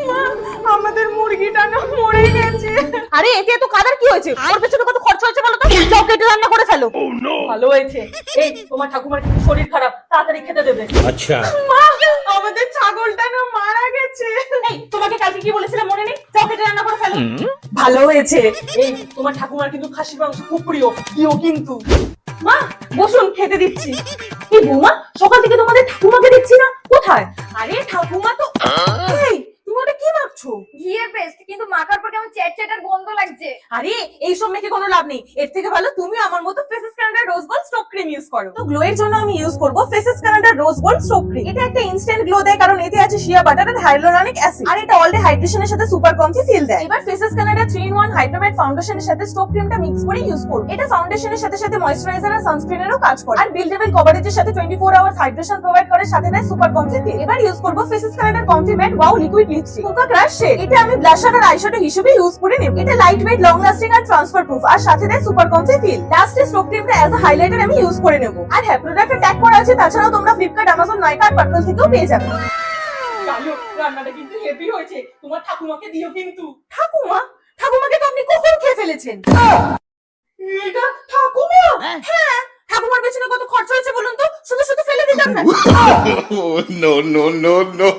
মা, আমাদের মুরগিটা না মরে গেছে। আরে এতে তো কাদার কি হয়েছে? ওর পেছনে কত খরচ হয়েছে বলো তো? যাও কেটে রান্না করে ফেলো। ভালো হয়েছে। এই তোমার ঠাকুমার কিন্তু শরীর খারাপ, তাড়াতাড়ি খেতে দেবে। अच्छा মা, আমাদের ছাগলটা না মারা গেছে। এই তোমাকে কালকে কি বলেছিলাম মনে নেই? যাও কেটে রান্না করে ফেলো। ভালো হয়েছে। এই তোমার ঠাকুমার কিন্তু খাসি মাংস খুব প্রিয়, প্রিয় কিন্তু। মা, বসুন, খেতে দিচ্ছি। এই বৌমা, সকাল থেকে তোমাদের ঠাকুমাকে দেখছি না, কোথায়? আরে ঠাকুমা তো এই, তুমি ওটা কি ভাবছো? ঘিয়ের পেস্ট, কিন্তু মাখার পর কেমন চ্যাট গন্ধ লাগছে। আরে এই সব মেখে কোনো লাভ নেই, এর থেকে ভালো তুমি আমার মতো faces Canada rose gold stove cream use করো। তো গ্লো এর জন্য আমি ইউজ করব faces Canada rose gold stove cream. এটা একটা ইনস্ট্যান্ট গ্লো দেয়, কারণ এতে আছে শিয়া বাটার আর হাইলুরোনিক অ্যাসিড, আর এটা অল ডে হাইড্রেশনের সাথে সুপার কমফি ফিল দেয়। এবার ফেসেস কানাডা 3-in-1 হাইড্রোমেট ফাউন্ডেশনের সাথে স্টোভ ক্রিমটা মিক্স করে ইউজ করব। এটা ফাউন্ডেশনের সাথে সাথে ময়েশ্চারাইজার আর সানস্ক্রিনেরও কাজ করে, আর বিল্ডেবল কভারেজের সাথে 24 আওয়ার্স হাইড্রেশন প্রোভাইড করে, সাথে দেয় সুপার কমফি ফিল। এবার ইউজ করব ফেসেস কানাডার comfy matte wow liquid lipstick coca crush shade. এটা আমি ব্লাশার আর আইশ্যাডো হিসেবে ইউজ করে নেব। এটা লাইট ওয়েট, লং লাস্টিং আর ট্রান্সফার প্রুফ, আর সাথে দেয় সুপার কমফি ফিল। লাস্টে স্টোভ ক্রিমটা অ্যাজ আ হাইলাইটার আমি ইউজ করে নেব। আর হ্যাঁ, প্রোডাক্টে ট্যাগ করা আছে, তাছাড়াও তোমরা ফ্লিপকার্ট, অ্যামাজন, নাইকা আর পার্পল থেকেও পেয়ে যাবে। জানো, রান্নাটা কিন্তু হেভি হয়েছে, তোমার ঠাকুমাকে দিও কিন্তু। ঠাকুমা? ঠাকুমাকে তো আপনি কখন খেয়ে ফেলেছেন? এটা ঠাকুমা? হ্যাঁ, ঠাকুমার পেছনে কত খরচ হয়েছে বলুন তো, শুধু শুধু ফেলে দিতাম না। no no no no